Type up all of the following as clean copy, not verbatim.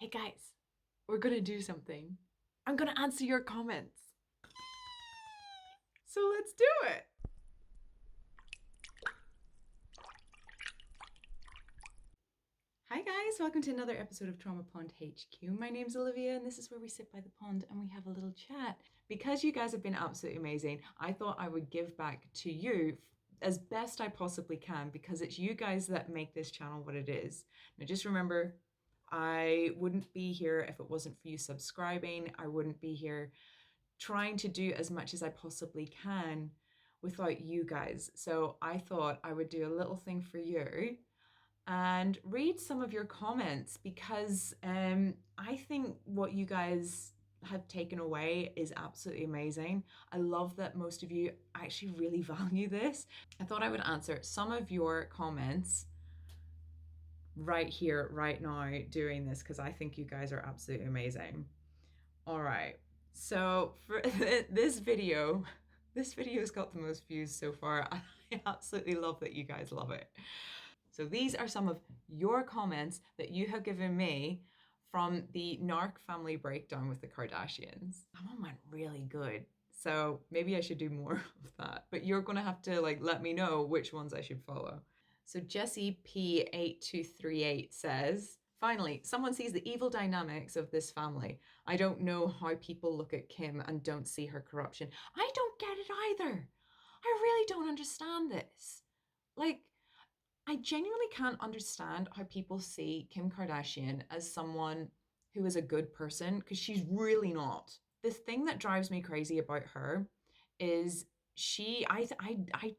Hey guys, we're gonna do something. I'm gonna answer your comments. So let's do it. Hi guys, welcome to another episode of Trauma Pond HQ. My name's Olivia and this is where we sit by the pond and we have a little chat. Because you guys have been absolutely amazing, I thought I would give back to you as best I possibly can because it's you guys that make this channel what it is. Now just remember, I wouldn't be here if it wasn't for you subscribing. I wouldn't be here trying to do as much as I possibly can without you guys. So I thought I would do a little thing for you and read some of your comments because I think what you guys have taken away is absolutely amazing. I love that most of you actually really value this. I thought I would answer some of your comments right here, right now, doing this because I think you guys are absolutely amazing. All right, so for this video's got the most views so far. I absolutely love that you guys love it. So these are some of your comments that you have given me from the NARC family breakdown with the Kardashians. That one went really good. So maybe I should do more of that, but you're gonna have to let me know which ones I should follow. So Jessie P8238 says, finally, someone sees the evil dynamics of this family. I don't know how people look at Kim and don't see her corruption. I don't get it either. I really don't understand this. I genuinely can't understand how people see Kim Kardashian as someone who is a good person because she's really not. The thing that drives me crazy about her is I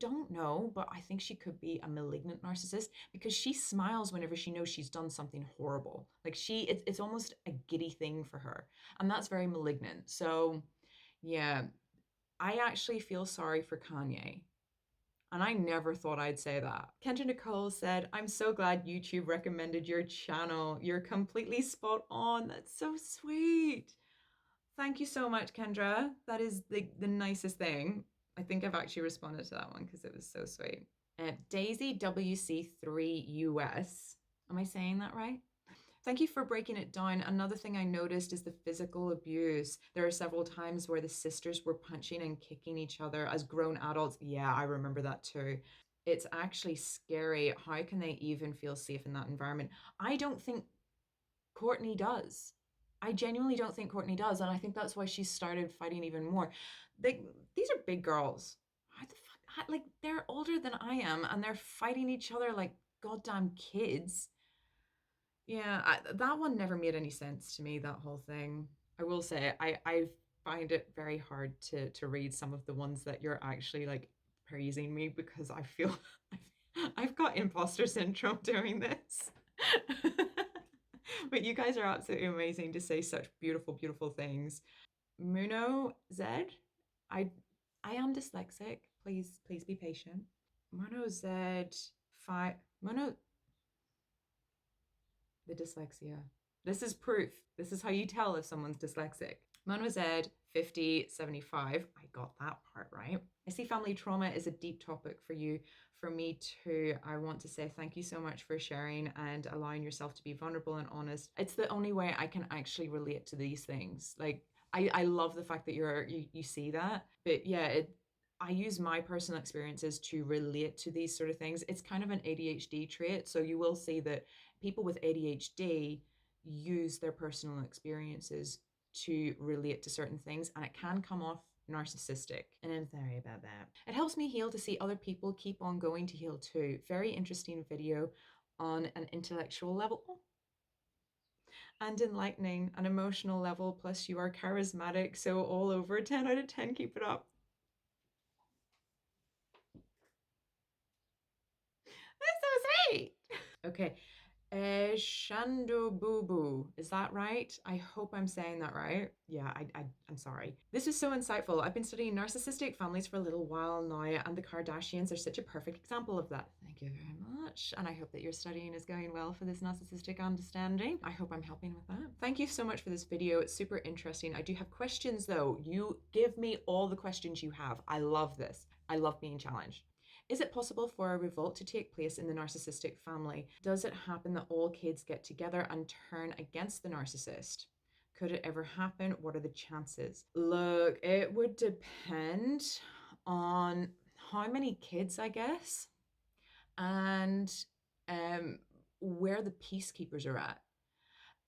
don't know, but I think she could be a malignant narcissist because she smiles whenever she knows she's done something horrible. It's almost a giddy thing for her, and that's very malignant. So yeah, I actually feel sorry for Kanye. And I never thought I'd say that. Kendra Nicole said, I'm so glad YouTube recommended your channel. You're completely spot on. That's so sweet. Thank you so much, Kendra. That is the nicest thing. I think I've actually responded to that one because it was so sweet. Daisy WC3US. Am I saying that right? Thank you for breaking it down. Another thing I noticed is the physical abuse. There are several times where the sisters were punching and kicking each other as grown adults. Yeah, I remember that too. It's actually scary. How can they even feel safe in that environment? I don't think Courtney does. I genuinely don't think Courtney does. And I think that's why she started fighting even more. These are big girls. How the fuck? They're older than I am and they're fighting each other like goddamn kids. Yeah, that one never made any sense to me, that whole thing. I will say, I find it very hard to read some of the ones that you're actually praising me because I feel I've got imposter syndrome doing this. But you guys are absolutely amazing to say such beautiful, beautiful things. Muno Z, I I am dyslexic. Please be patient. Muno Z Muno the dyslexia. This is proof. This is how you tell if someone's dyslexic. Mono Z 5075. I got that part right. I see family trauma is a deep topic for you. For me too. I want to say thank you so much for sharing and allowing yourself to be vulnerable and honest. It's the only way I can actually relate to these things. I love the fact that you see that. But yeah, I use my personal experiences to relate to these sort of things. It's kind of an ADHD trait. So you will see that people with ADHD use their personal experiences to relate to certain things, and it can come off narcissistic. And I'm sorry about that. It helps me heal to see other people keep on going to heal too. Very interesting video on an intellectual level and enlightening, an emotional level. Plus, you are charismatic. So, all over 10 out of 10. Keep it up. That's so sweet. Okay. Shando Boo Boo. Is that right? I hope I'm saying that right. Yeah, I'm sorry. This is so insightful. I've been studying narcissistic families for a little while now, and the Kardashians are such a perfect example of that. Thank you very much. And I hope that your studying is going well for this narcissistic understanding. I hope I'm helping with that. Thank you so much for this video. It's super interesting. I do have questions though. You give me all the questions you have. I love this. I love being challenged. Is it possible for a revolt to take place in the narcissistic family? Does it happen that all kids get together and turn against the narcissist? Could it ever happen? What are the chances? Look, it would depend on how many kids, I guess, and where the peacekeepers are at.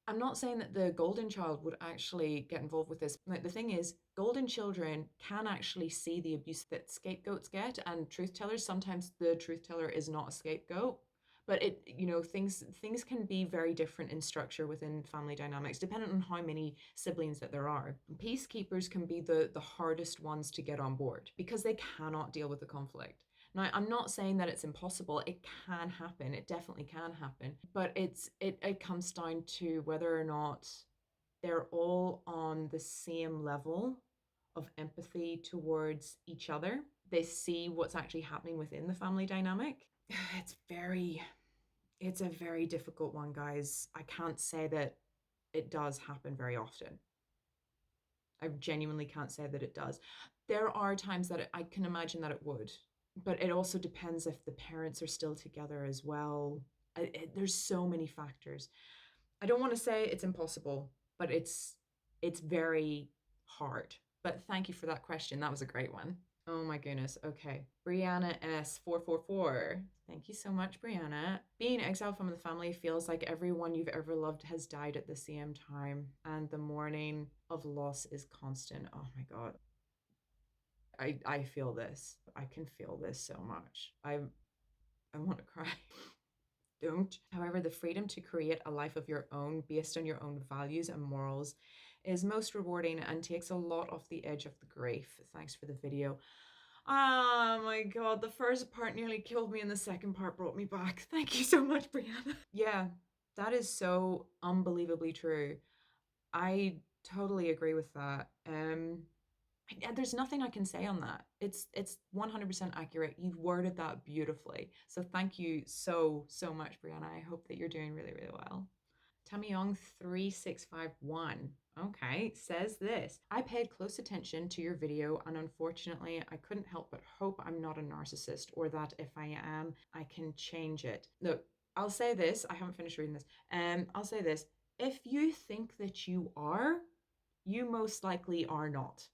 I'm not saying that the golden child would actually get involved with this. Like, the thing is, golden children can actually see the abuse that scapegoats get, and truth tellers, sometimes the truth teller is not a scapegoat. But things can be very different in structure within family dynamics, depending on how many siblings that there are. Peacekeepers can be the hardest ones to get on board because they cannot deal with the conflict. Now, I'm not saying that it's impossible. It can happen. It definitely can happen. But it comes down to whether or not they're all on the same level of empathy towards each other. They see what's actually happening within the family dynamic. It's a very difficult one, guys. I can't say that it does happen very often. I genuinely can't say that it does. There are times that I can imagine that it would, but it also depends if the parents are still together as well. There's so many factors. I don't want to say it's impossible, but it's very hard. But thank you for that question. That was a great one. Oh my goodness. Okay. Brianna S444. Thank you so much, Brianna. Being exiled from the family feels like everyone you've ever loved has died at the same time, and the mourning of loss is constant. Oh my God. I feel this. I can feel this so much. I want to cry. Don't. However, the freedom to create a life of your own based on your own values and morals is most rewarding and takes a lot off the edge of the grief. Thanks for the video. Oh my God, the first part nearly killed me and the second part brought me back. Thank you so much, Brianna. Yeah, that is so unbelievably true. I totally agree with that. There's nothing I can say on that. It's 100% accurate. You've worded that beautifully. So thank you so much, Brianna. I hope that you're doing really, really well. Tammyong3651, okay, says this: I paid close attention to your video, and unfortunately, I couldn't help but hope I'm not a narcissist, or that if I am, I can change it. Look, I'll say this. I haven't finished reading this. I'll say this: if you think that you are, you most likely are not.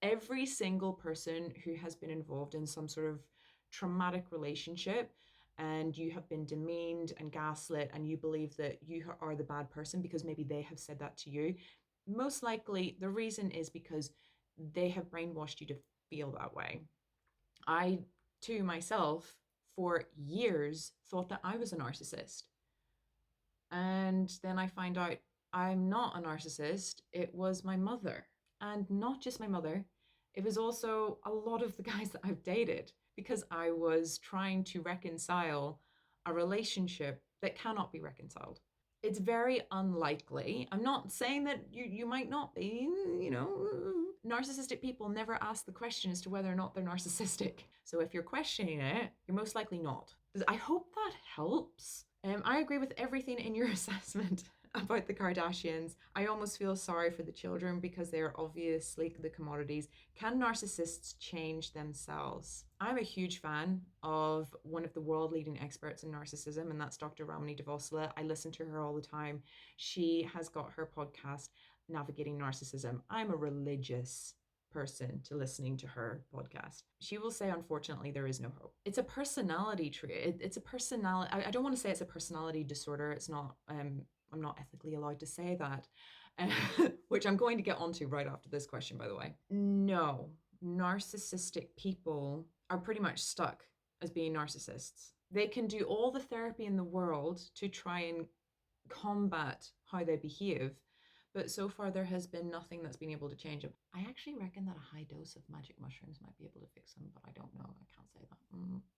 Every single person who has been involved in some sort of traumatic relationship, and you have been demeaned and gaslit, and you believe that you are the bad person because maybe they have said that to you, most likely the reason is because they have brainwashed you to feel that way. I, too, myself, for years thought that I was a narcissist. And then I find out I'm not a narcissist. It was my mother. And not just my mother, it was also a lot of the guys that I've dated, because I was trying to reconcile a relationship that cannot be reconciled. It's very unlikely. I'm not saying that you might not be, narcissistic people never ask the question as to whether or not they're narcissistic. So if you're questioning it, you're most likely not. I hope that helps. I agree with everything in your assessment about the Kardashians. I almost feel sorry for the children because they are obviously the commodities. Can narcissists change themselves? I'm a huge fan of one of the world leading experts in narcissism, and that's Dr. Ramani Devosala. I listen to her all the time. She has got her podcast, Navigating Narcissism. I'm a religious person to listening to her podcast. She will say, unfortunately, there is no hope. It's a personality trait. It's a personality. I don't want to say it's a personality disorder. It's not. I'm not ethically allowed to say that, which I'm going to get onto right after this question, by the way. No, narcissistic people are pretty much stuck as being narcissists. They can do all the therapy in the world to try and combat how they behave, but so far there has been nothing that's been able to change them. I actually reckon that a high dose of magic mushrooms might be able to fix them, but I don't know. I can't say that.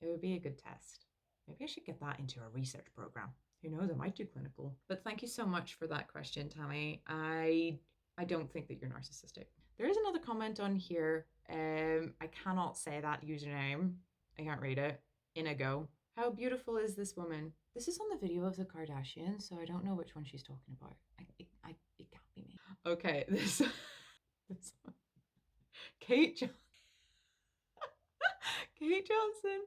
It would be a good test. Maybe I should get that into a research program. Who knows? I might do clinical. But thank you so much for that question, Tammy. I don't think that you're narcissistic. There is another comment on here. I cannot say that username. I can't read it. Inigo. How beautiful is this woman? This is on the video of the Kardashians, so I don't know which one she's talking about. It can't be me. Okay, this one. Kate Kate Johnson.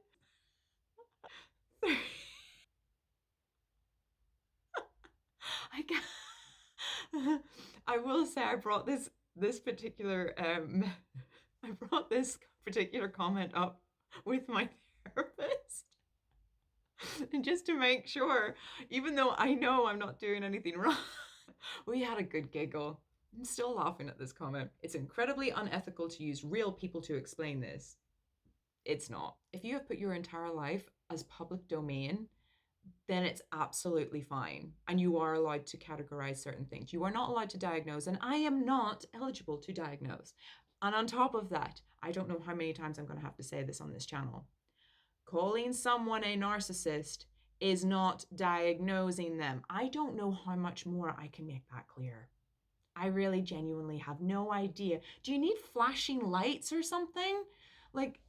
I can't. I will say I brought this particular I brought this particular comment up with my therapist. And just to make sure, even though I know I'm not doing anything wrong, we had a good giggle. I'm still laughing at this comment. It's incredibly unethical to use real people to explain this. It's not. If you have put your entire life as public domain, then it's absolutely fine. And you are allowed to categorize certain things. You are not allowed to diagnose, and I am not eligible to diagnose. And on top of that, I don't know how many times I'm going to have to say this on this channel. Calling someone a narcissist is not diagnosing them. I don't know how much more I can make that clear. I really genuinely have no idea. Do you need flashing lights or something? Like,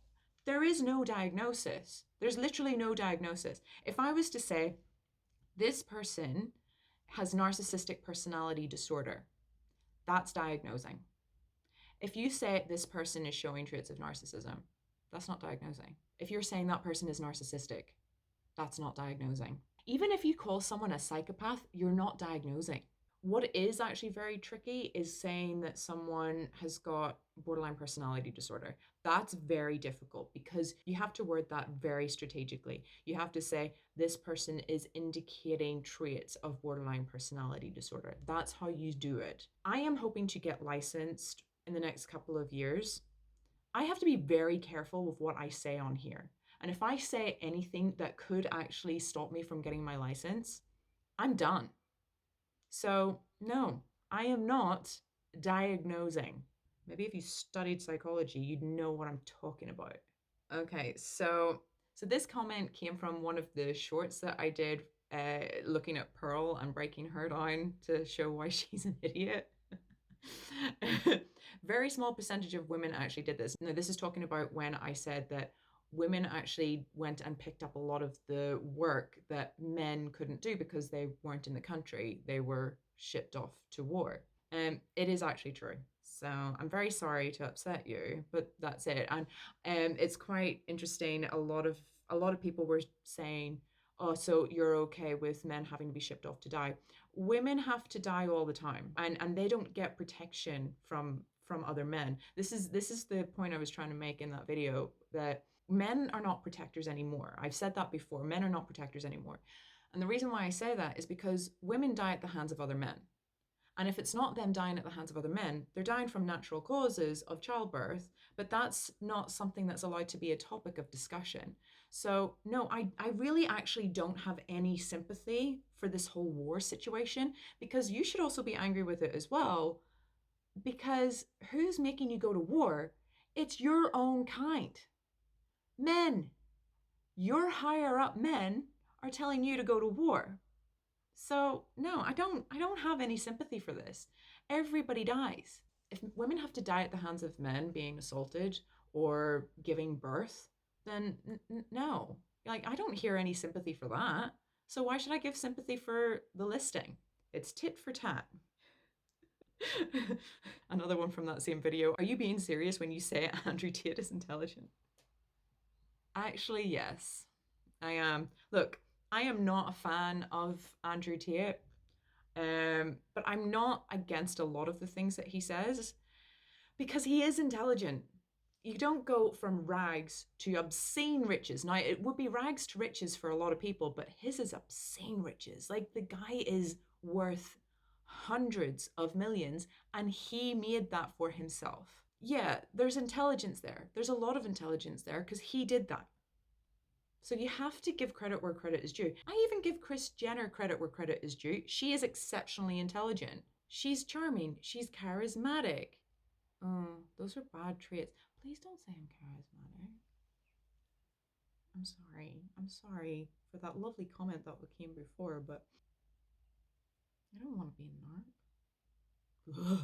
there is no diagnosis. There's literally no diagnosis. If I was to say, this person has narcissistic personality disorder, that's diagnosing. If you say this person is showing traits of narcissism, that's not diagnosing. If you're saying that person is narcissistic, that's not diagnosing. Even if you call someone a psychopath, you're not diagnosing. What is actually very tricky is saying that someone has got borderline personality disorder. That's very difficult because you have to word that very strategically. You have to say, this person is indicating traits of borderline personality disorder. That's how you do it. I am hoping to get licensed in the next couple of years. I have to be very careful with what I say on here. And if I say anything that could actually stop me from getting my license, I'm done. So, no, I am not diagnosing. Maybe if you studied psychology, you'd know what I'm talking about. Okay, so this comment came from one of the shorts that I did looking at Pearl and breaking her down to show why she's an idiot. Very small percentage of women actually did this. Now, this is talking about when I said that women actually went and picked up a lot of the work that men couldn't do because they weren't in the country. They were shipped off to war. It is actually true. So I'm very sorry to upset you, but that's it. And it's quite interesting. A lot of people were saying, "Oh, so you're okay with men having to be shipped off to die?" Women have to die all the time, and they don't get protection from other men. This is the point I was trying to make in that video, that men are not protectors anymore. I've said that before. Men are not protectors anymore. And the reason why I say that is because women die at the hands of other men. And if it's not them dying at the hands of other men, they're dying from natural causes of childbirth, but that's not something that's allowed to be a topic of discussion. So no, I really actually don't have any sympathy for this whole war situation, because you should also be angry with it as well, because who's making you go to war? It's your own kind. Men. Your higher up men are telling you to go to war. So no, I don't have any sympathy for this. Everybody dies. If women have to die at the hands of men being assaulted or giving birth, then no. Like, I don't hear any sympathy for that. So why should I give sympathy for the listing? It's tit for tat. Another one from that same video. Are you being serious when you say Andrew Tate is intelligent? Actually, yes, I am. Look, I am not a fan of Andrew Tate. But I'm not against a lot of the things that he says, because he is intelligent. You don't go from rags to obscene riches. Now, it would be rags to riches for a lot of people, but his is obscene riches. Like, the guy is worth hundreds of millions, and he made that for himself. Yeah, there's intelligence there. There's a lot of intelligence there because he did that. So you have to give credit where credit is due. I even give Kris Jenner credit where credit is due. She is exceptionally intelligent. She's charming. She's charismatic. Oh, those are bad traits. Please don't say I'm charismatic. I'm sorry. I'm sorry for that lovely comment that came before, but I don't want to be a narc.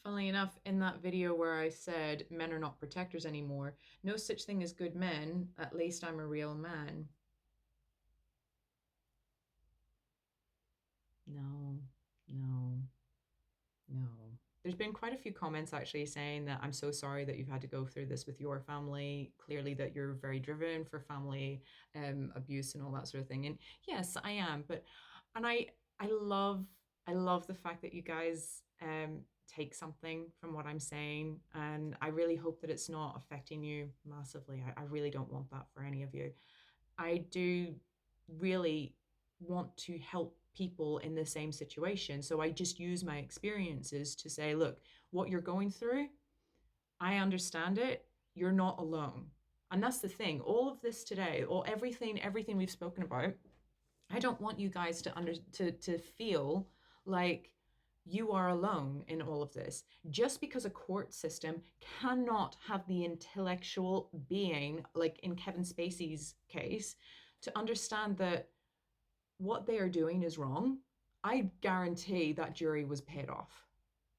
Funnily enough, in that video where I said men are not protectors anymore, no such thing as good men, at least I'm a real man. No, no, no. there's been quite a few comments actually saying that I'm so sorry that you've had to go through this with your family. Clearly, that you're very driven for family abuse and all that sort of thing. And yes, I am. But and I love the fact that you guys take something from what I'm saying, and I really hope that it's not affecting you massively. I really don't want that for any of you. I do really want to help people in the same situation. So I just use my experiences to say, look, what you're going through, I understand it. You're not alone. And that's the thing. All of this today, or everything we've spoken about, I don't want you guys to feel like you are alone in all of this. Just because a court system cannot have the intellectual being, like in Kevin Spacey's case, to understand that what they are doing is wrong, I guarantee that jury was paid off.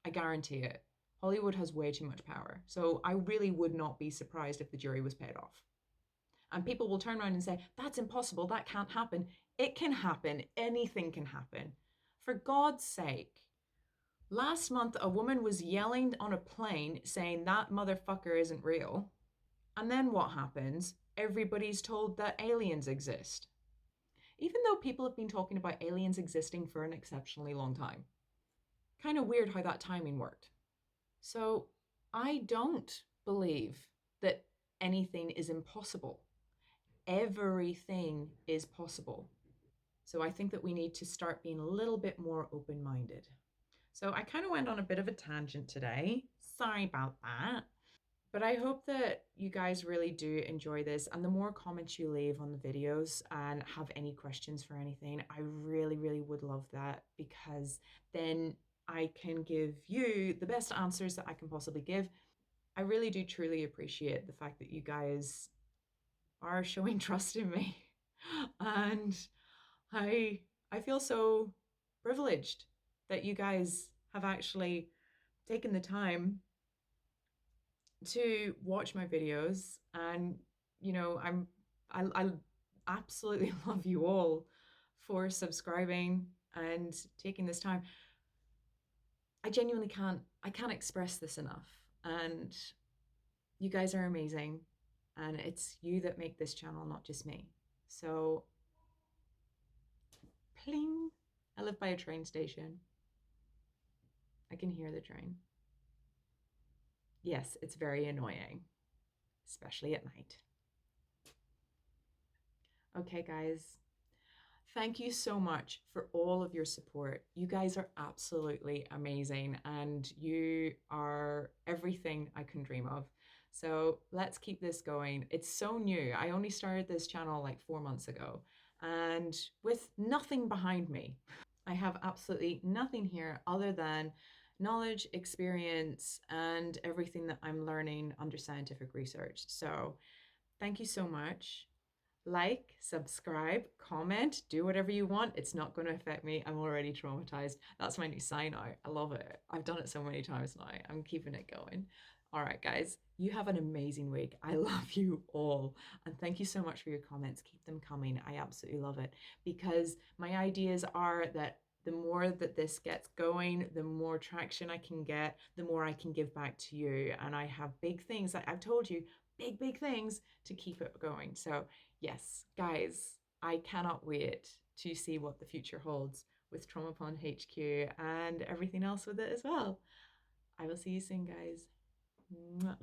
I guarantee it. Hollywood has way too much power. So I really would not be surprised if the jury was paid off. And people will turn around and say, that's impossible, that can't happen. It can happen, anything can happen. For God's sake. Last month, a woman was yelling on a plane saying that motherfucker isn't real. And then what happens? Everybody's told that aliens exist. Even though people have been talking about aliens existing for an exceptionally long time. Kind of weird how that timing worked. So I don't believe that anything is impossible. Everything is possible. So I think that we need to start being a little bit more open-minded. So I kind of went on a bit of a tangent today. Sorry about that. But I hope that you guys really do enjoy this. And the more comments you leave on the videos and have any questions for anything, I really, really would love that, because then I can give you the best answers that I can possibly give. I really do truly appreciate the fact that you guys are showing trust in me. And I feel so privileged that you guys have actually taken the time to watch my videos. And I absolutely love you all for subscribing and taking this time. I genuinely can't express this enough. And you guys are amazing, and it's you that make this channel, not just me. So pling. I live by a train station. I can hear the train. Yes, it's very annoying, especially at night. Okay, guys. Thank you so much for all of your support. You guys are absolutely amazing, and you are everything I can dream of. So let's keep this going. It's so new. I only started this channel like 4 months ago, and with nothing behind me. I have absolutely nothing here other than knowledge, experience, and everything that I'm learning under scientific research. So thank you so much. Like, subscribe, comment, do whatever you want. It's not going to affect me. I'm already traumatized. That's my new sign out. I love it. I've done it so many times now. I'm keeping it going. All right, guys, you have an amazing week. I love you all. And thank you so much for your comments. Keep them coming. I absolutely love it, because my ideas are that the more that this gets going, the more traction I can get, the more I can give back to you. And I have big things that I've told you, big things to keep it going. So yes, guys, I cannot wait to see what the future holds with Trauma Pond HQ and everything else with it as well. I will see you soon, guys. Mwah.